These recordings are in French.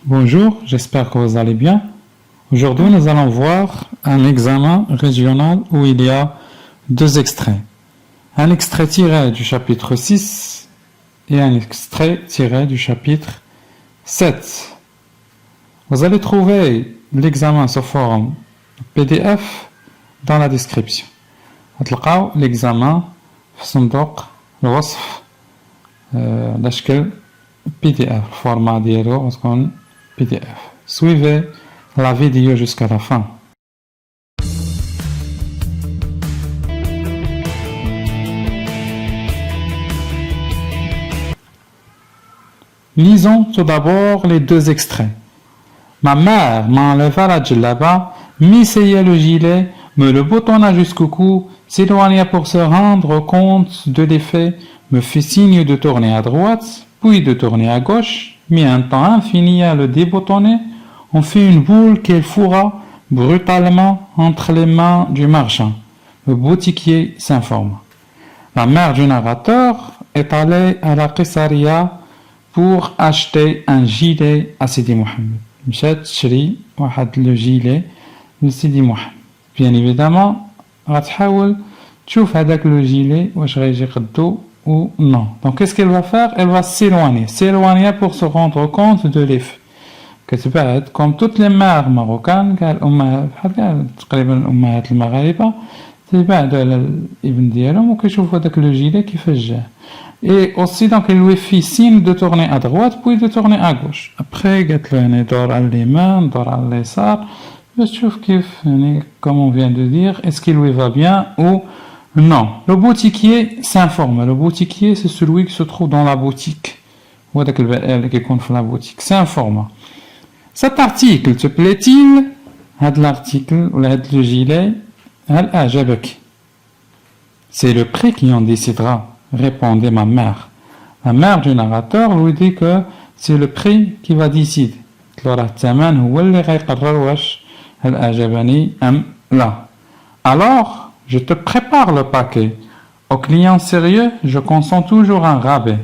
Bonjour, j'espère que vous allez bien. Aujourd'hui, nous allons voir un examen régional où il y a deux extraits. Un extrait tiré du chapitre 6 et un extrait tiré du chapitre 7. Vous allez trouver l'examen sous forme PDF dans la description. هتلقاو l'examen في صندوق الوصف لاشكال PDF. الفورما ديالو غتكون PDF. Suivez la vidéo jusqu'à la fin. Lisons tout d'abord les deux extraits. Ma mère m'enleva la djellaba, m'essaya le gilet, me le boutonna jusqu'au cou, s'éloigna pour se rendre compte de l'effet, me fit signe de tourner à droite, puis de tourner à gauche, mit un temps infini à le déboutonner, on fit une boule qu'elle fourra brutalement entre les mains du marchand. Le boutiquier s'informa. La mère du narrateur est allée à la Qessaria pour acheter un gilet à Sidi Mohamed. مشات تشري واحد لو جيلي لسيدي محمد. Bien évidemment غتحاول تشوف هذاك لو جيلي واش غيجي قدو ou non. Donc qu'est-ce qu'elle va faire? Elle va s'éloigner pour se rendre compte de l'effet. كتبعد comme toutes les mères marocaines كاع الامهات بحال تقريبا الامهات المغاربه تبعدوا على الابن ديالهم وكيشوفوا هذاك لو جيلي كيفاش جاه. Et aussi, donc, il lui fit signe de tourner à droite, puis de tourner à gauche. Après, il dort à les mains, dort à l'essar. Je trouve comme on vient de dire, est-ce qu'il lui va bien ou non. Le boutiquier s'informe. Le boutiquier, c'est celui qui se trouve dans la boutique. Ou qui compte la boutique. S'informe. Cet article, te plaît-il? L'article, ou le gilet, c'est le prix qui en décidera, répondait ma mère. La mère du narrateur lui dit que c'est le prix qui va décider. Alors, je te prépare le paquet. Au client sérieux, je consens toujours un rabais.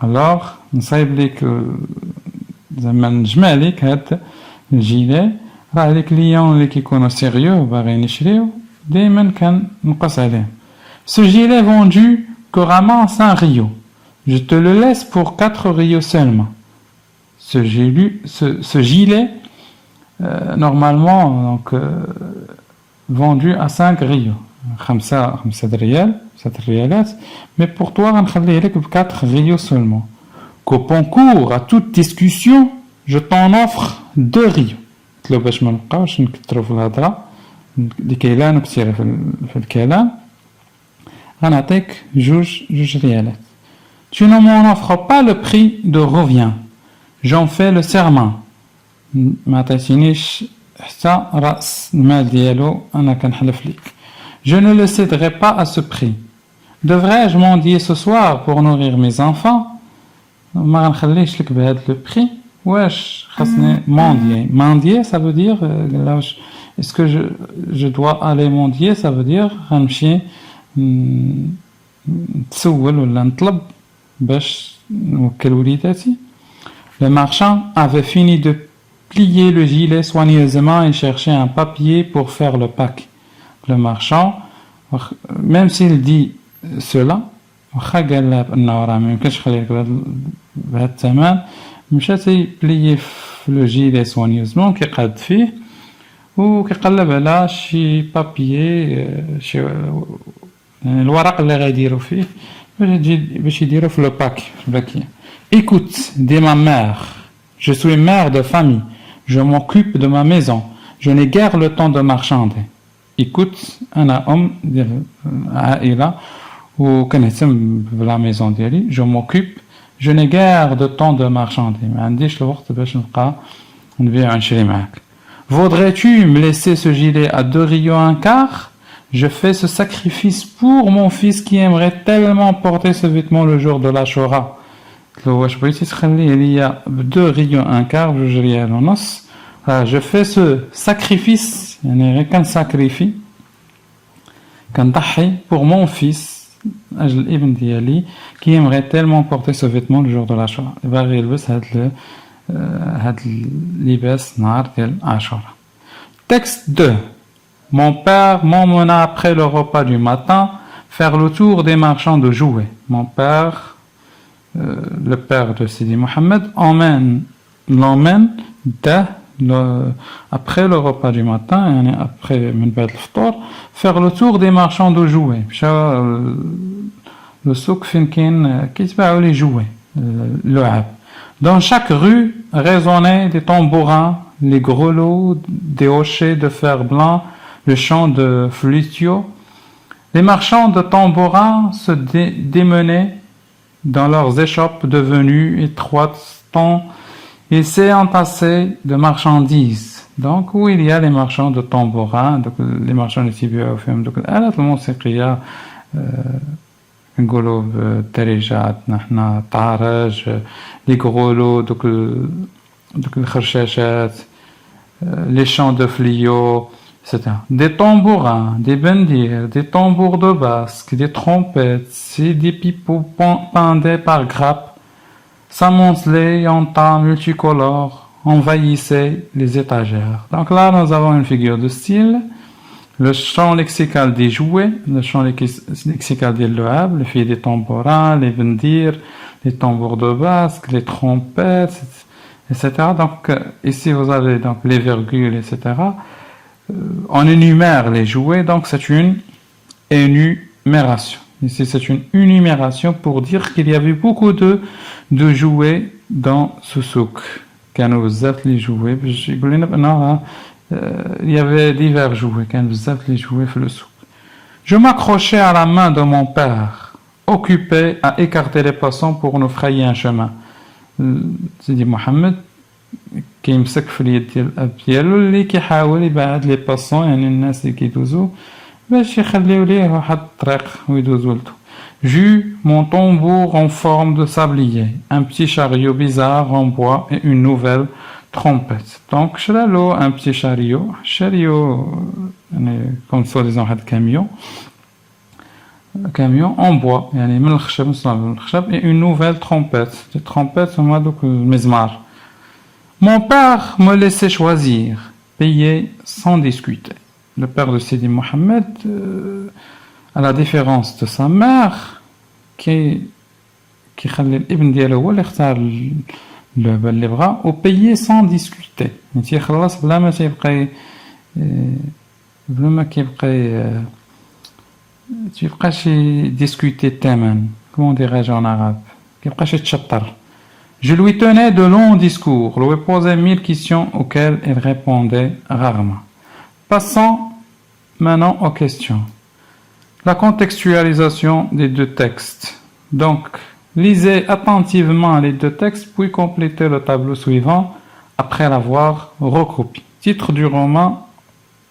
Alors, نصايب لك زعما نجمع لك هاد الجيلي راه لي كليون اللي كيكونوا سيريو باغيين يشريو دائما كنقص عليهم. Ce gilet vendu couramment 5 rios. Je te le laisse pour 4 rios seulement. Ce gilet normalement donc vendu à 5 rios. 5 ريالات, mais pour toi غنخليه لك ب 4 rios seulement. Qu'au concours à toute discussion, je t'en offre 2 rios. قلت باش ما نبقاوش نكثروا في الهضره اللي كاينه كثيره في الكلام. غنعطيك جوج ريالات. Tu ne m'en offres pas le prix de revient. J'en fais le serment. ما عطيتينيش حتى راس المال ديالو انا كنحلف لك. Je ne le céderai pas à ce prix. Devrais-je mendier ce soir pour nourrir mes enfants? ما غنخليش لك بهذا le prix. واش خاصني mendier. Mendier ça veut dire est-ce que je dois aller mendier, ça veut dire غنمشي نتسول ولا نطلب باش نوكل وليداتي. Le marchand avait fini de plier le gilet soigneusement et cherchait un papier pour faire le pack. Le marchand, même s'il dit cela, واخا قال له بانه راه ما يمكنش نخليك بهذا الثمن, مشات يبليي في لو جيلي سوانيوزمون كيقاد فيه وكيقلب على شي بابيي شي يعني الورق اللي غيديروا فيه باش يديروا في لو باك في الباكيه. Écoute, dit ma mère, je suis mère de famille, je m'occupe de ma maison, je n'ai guère le temps de marchander. Écoute, أنا ديال عائلة وكنهتم بلا ميزون ديالي. Je m'occupe, je n'ai guère de temps de marchander. ما عنديش الوقت باش نبقى نبيع ونشري معاك. Voudrais-tu me laisser ce gilet à 2 rios un quart? Je fais ce sacrifice pour mon fils qui aimerait tellement porter ce vêtement le jour de l'Ashura. واش بغيتي تخليه ليا ب 2 rios un quart بجوج ريال ونص. Je fais ce sacrifice يعني غير كنساكريفي كنضحي pour mon fils أجل الابن ديالي qui aimerait tellement porter ce vêtement le jour de l'Ashura. باغي يلبس هاد هاد اللباس نهار ديال عاشوراء. Texte 2. Mon père m'emmena après le repas du matin faire le tour des marchands de jouets. Mon père, le père de Sidi Mohammed, l'emmène après le repas du matin, après faire le tour des marchands de jouets. Le souk fin kain kitba'u les jouets, l'u'ab. Dans chaque rue résonnaient des tambourins, les grelots, des hochets de fer blanc, le chant de flutio. Les marchands de tambourins se démenaient dans leurs échoppes devenues étroites tant ils s'est entassé de marchandises. Donc, où il y a les marchands de tambourins, donc les marchands de tibia, donc الآلات الموسيقية نقولوا بالدرجات نحنا طارج les grelots donc الخرشاشات les chants de flio etc. Des tambourins, des bendirs, des tambours de basque, des trompettes, des pipeaux pendés par grappes s'amoncelaient en tas multicolores, envahissaient les étagères. Donc là, nous avons une figure de style, le champ lexical des jouets, le champ lexical des loables, le fait des tambourins, les bendirs, les tambours de basque, les trompettes, etc. Donc ici, vous avez donc les virgules, etc. On énumère les jouets, donc c'est une énumération. Ici, c'est une énumération pour dire qu'il y avait beaucoup de jouets dans ce souk. كانوا بزاف les jouets. Il y avait divers jouets. كانوا بزاف les jouets في le souk. Je m'accrochais à la main de mon père, occupé à écarter les passants pour nous frayer un chemin. Sidi Mohammed كيمسك في اليد ديال الاب ديالو اللي كيحاول يبعد لي باسون يعني الناس اللي كيدوزو باش يخليو ليه واحد الطريق ويدوزو لتو. J'eus mon tambour en forme de sablier, un petit chariot bizarre en bois et une nouvelle trompette. Donc شرالو un petit chariot يعني comme soi-disant un camion en bois يعني من الخشب مصنوع من الخشب et une nouvelle trompette. Les trompettes هما دوك المزمار. Mon père me laissait choisir, payer sans discuter. Le père de Sidi Mohammed, à la différence de sa mère, qui خلى الابن ديالو هو اللي اختار اللعبة اللي بغا و payer sans discuter. يعني تيخلص بلا ما كيبقاش discuter تماما. Comment dirais-je en arabe? كيبقاش يتشطر. Je lui tenais de longs discours, lui posais 1000 questions auxquelles il répondait rarement. Passons maintenant aux questions. La contextualisation des deux textes. Donc, lisez attentivement les deux textes, puis complétez le tableau suivant après l'avoir recopié. Titre du roman,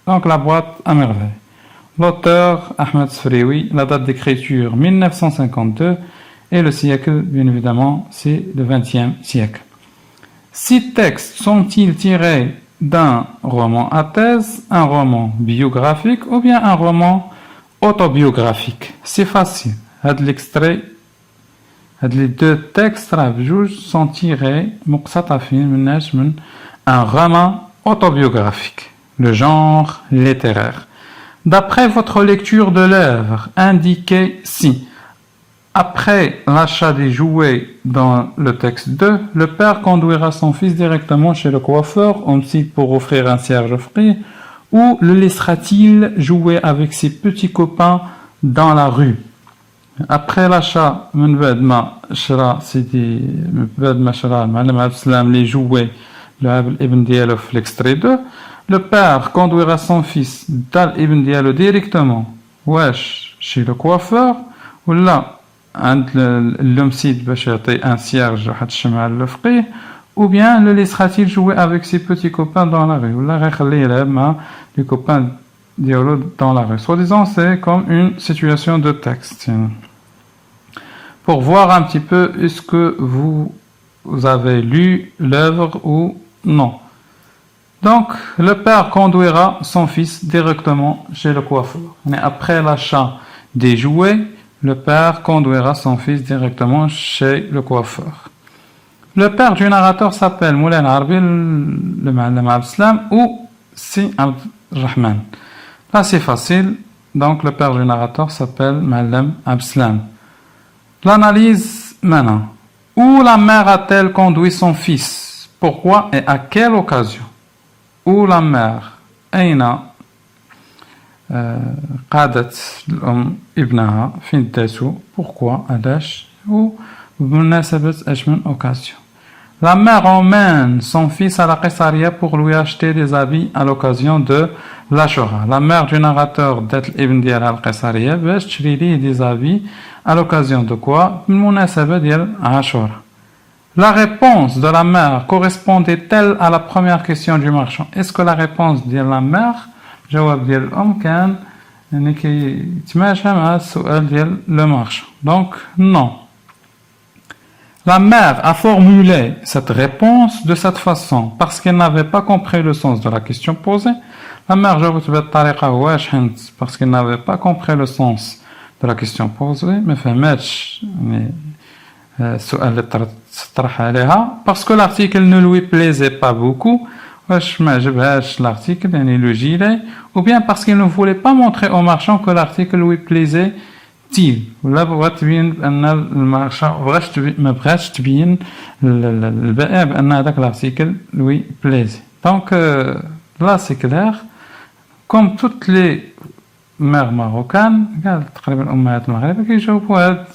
donc La boîte à merveille. L'auteur, Ahmed Sfrioui, la date d'écriture 1952, et le siècle, bien évidemment, c'est le XXe siècle. Ces textes sont-ils tirés d'un roman à thèse, un roman biographique ou bien un roman autobiographique? C'est facile. Les deux textes sont tirés un roman autobiographique, le genre littéraire. D'après votre lecture de l'œuvre, indiquez si après l'achat des jouets dans le texte 2, le père conduira son fils directement chez le coiffeur, on cite pour offrir un cierge offert, ou le laissera-t-il jouer avec ses petits copains dans la rue? Après l'achat, les jouets, l'extrait 2, le père conduira son fils Ibn Diallo directement chez le coiffeur, ou là, عند l'homicide باش يعطي un cierge واحد الشمعة للفقيه ou bien le laissera-t-il jouer avec ses petits copains dans la rue ولا غيخليه يلعب مع les copains ديالو dans la rue. Soi-disant c'est comme une situation de texte pour voir un petit peu est-ce que vous avez lu l'œuvre ou non. Donc le père conduira son fils directement chez le coiffeur. Mais après l'achat des jouets, le père conduira son fils directement chez le coiffeur. Le père du narrateur s'appelle Moulay Arbi, le Ma'allam Abdeslam, ou Si Abdelrahman. Là, c'est facile. Donc, le père du narrateur s'appelle Ma'allam Abdeslam. L'analyse maintenant. Où la mère a-t-elle conduit son fils? Pourquoi et à quelle occasion? Où la mère أين قادت الأم ابنها فين داتو؟ Pourquoi علاش؟ وبمناسبة أش من occasion. La mère emmène son fils à la Qessaria pour lui acheter des habits à l'occasion de l'Ashura. La mère du narrateur d'Etl Ibn Diyar al-Qessaria باش تشري ليه des habits à l'occasion de quoi? بالمناسبة ديال Ashura. La réponse de la mère correspondait-elle à la première question du marchand? Est-ce que la réponse de la mère, جواب ديال الأم كان يعني كيتماشى مع السؤال ديال le marchand. Donc non. La mère a formulé cette réponse de cette façon parce qu'elle n'avait pas compris le sens de la question posée. La mère جاوبت بهذه الطريقة واش حنت parce qu'elle n'avait pas compris le sens de la question posée ما فهماتش يعني السؤال اللي طرح عليها parce que l'article ne lui plaisait pas beaucoup. واش ما عجبهاش l'article يعني le gilet ou bien parce qu'il ne voulait pas montrer au marchand que l'article lui plaisait ولا بغات تبين بان المارشا ما بغاتش تبين البائع بان هذاك l'article lui plaisait. Donc là c'est clair comme toutes les mères marocaines قال تقريبا الامهات المغرب كيجاوبوا هذا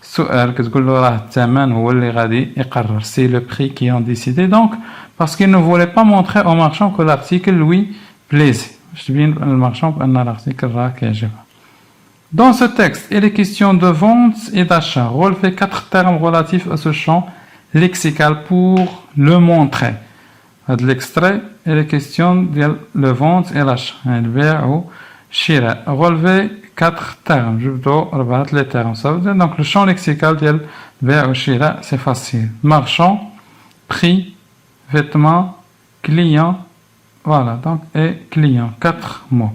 السؤال كتقول له راه الثمن هو اللي غادي يقرر c'est le prix qui ont décidé donc parce qu'il ne voulait pas montrer au marchand que l'article lui plaisait باش تبين le marchand بان l'article راه كيعجبها. Dans ce texte, il est question de vente et d'achat. Relevez 4 termes relatifs à ce champ lexical pour le montrer. De l'extrait, il est question de la vente et l'achat. Relevez 4 termes. Je dois rebattre les termes. Ça veut dire, donc, le champ lexical de l'bea' ou shira, c'est facile. Marchand, prix, vêtements, client. Voilà, donc, et client. 4 mots.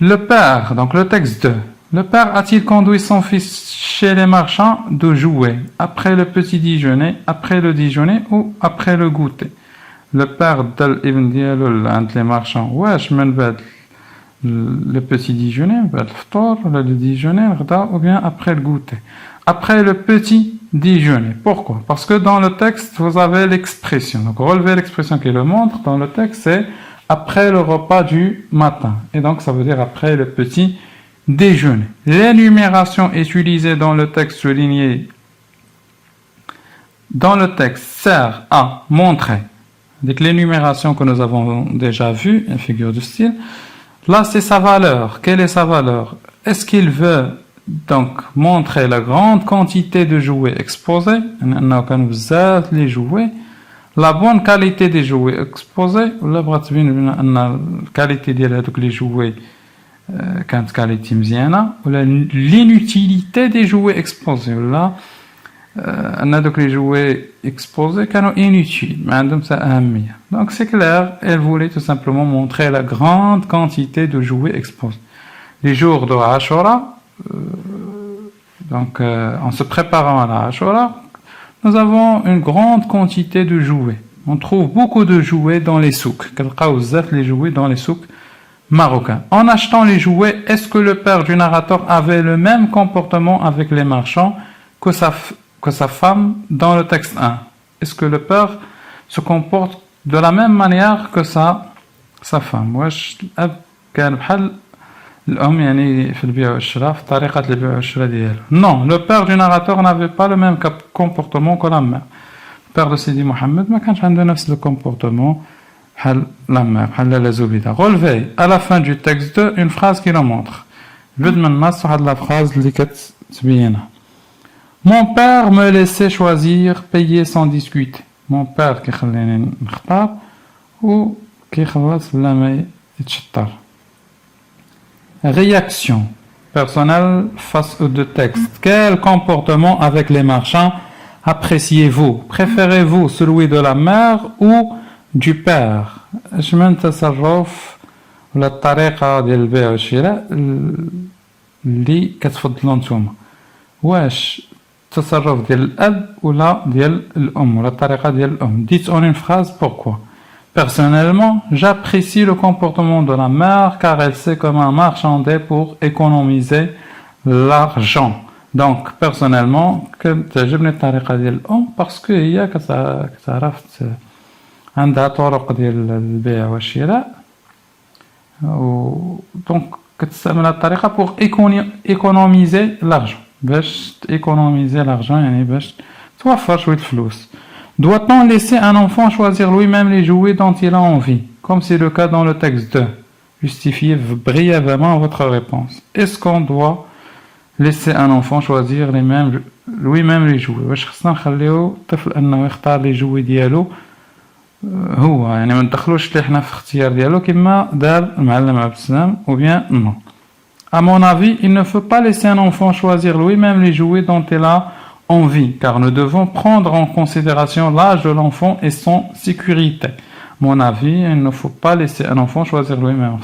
Le père, donc le texte 2. Le père a-t-il conduit son fils chez les marchands de jouets après le petit déjeuner, après le déjeuner ou après le goûter? Le père d'Ibn Diyalul entre les marchands, wesh men bad le petit déjeuner, bad le déjeuner, ou bien après le goûter? Après le petit déjeuner. Pourquoi? Parce que dans le texte, vous avez l'expression. Donc relevez l'expression qui le montre. Dans le texte, c'est après le repas du matin. Et donc, ça veut dire après le petit déjeuner. L'énumération utilisée dans le texte souligné dans le texte sert à montrer. Donc, l'énumération que nous avons déjà vue, une figure de style, là, c'est sa valeur. Quelle est sa valeur? Est-ce qu'il veut donc montrer la grande quantité de jouets exposés? Les jouets. La bonne qualité des jouets exposés, la qualité des jouets كانت qualité مزيانة ولا l'inutilité des jouets exposés là les jouets exposés كانوا inutiles ما عندهم أهمية. Donc c'est clair, elle voulait tout simplement montrer la grande quantité de jouets exposés. Les jours de Ashura, donc en se préparant à la Ashura, nous avons une grande quantité de jouets. On trouve beaucoup de jouets dans les souks. Les jouets dans les souks marocains. En achetant les jouets, est-ce que le père du narrateur avait le même comportement avec les marchands que sa femme dans le texte 1? Est-ce que le père se comporte de la même manière que sa femme? الأم يعني في البيع والشراء في طريقة البيع والشراء ديالو. Non, le père du narrateur n'avait pas le même comportement que la mère. Le père de Sidi Mohammed ما كانش عنده نفس le comportement بحال la mère بحال لالا زبيدة. Relevez à la fin du texte 2 une phrase qui le montre. جبد من النص واحد la phrase اللي كتبينها. Mon père me laissait choisir, payer sans discuter. Mon père كيخليني نختار و كيخلص بلا ما يتشطر. Réaction personnelle face aux deux textes. Quel comportement avec les marchands appréciez-vous? Préférez-vous celui de la mère ou du père? اش من تصرف ولا الطريقة ديال البيع والشراء اللي كتفضلوا نتوما؟ واش التصرف ديال الأب ولا ديال الأم ولا الطريقة ديال الأم. Dites en une phrase pourquoi. Personnellement, j'apprécie le comportement de la mère car elle sait comment marchander pour économiser l'argent. Donc, personnellement, تعجبني الطريقة ديال الأم parce que هي كتعرف عندها طرق ديال البيع والشراء دونك كتستعمل هاد الطريقة pour économiser l'argent. باش économiser l'argent يعني باش توفر شوية فلوس. Doit-on laisser un enfant choisir lui-même les jouets dont il a envie, comme c'est le cas dans le texte 2? Justifiez brièvement votre réponse. Est-ce qu'on doit laisser un enfant choisir lui-même les jouets? واش خصنا نخليو الطفل انه يختار لي جوي ديالو هو يعني ما ندخلوش ليه حنا في اختيار ديالو كما دار المعلم عبد السلام ou bien non. À mon avis, il ne faut pas laisser un enfant choisir lui-même les jouets dont il a envie, car nous devons prendre en considération l'âge de l'enfant et son sécurité. Mon avis, il ne faut pas laisser un enfant choisir lui-même.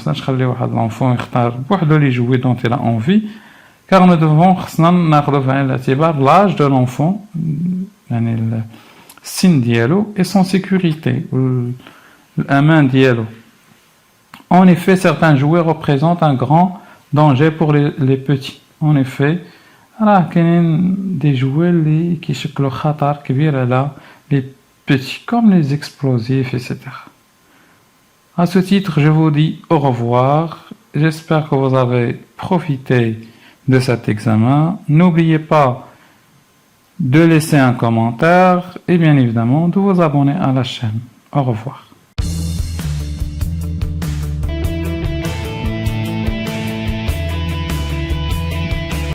L'enfant يختار les jouets dont il a envie, car nous devons l'âge de l'enfant, le signe dialogue et son sécurité, l'aman dialogue. En effet, certains jouets représentent un grand danger pour les petits. En effet, راه كاينين des jouets اللي كيشكلوا خطر كبير على les petits comme les explosifs etc. À ce titre, je vous dis au revoir. J'espère que vous avez profité de cet examen. N'oubliez pas de laisser un commentaire et bien évidemment de vous abonner à la chaîne. Au revoir.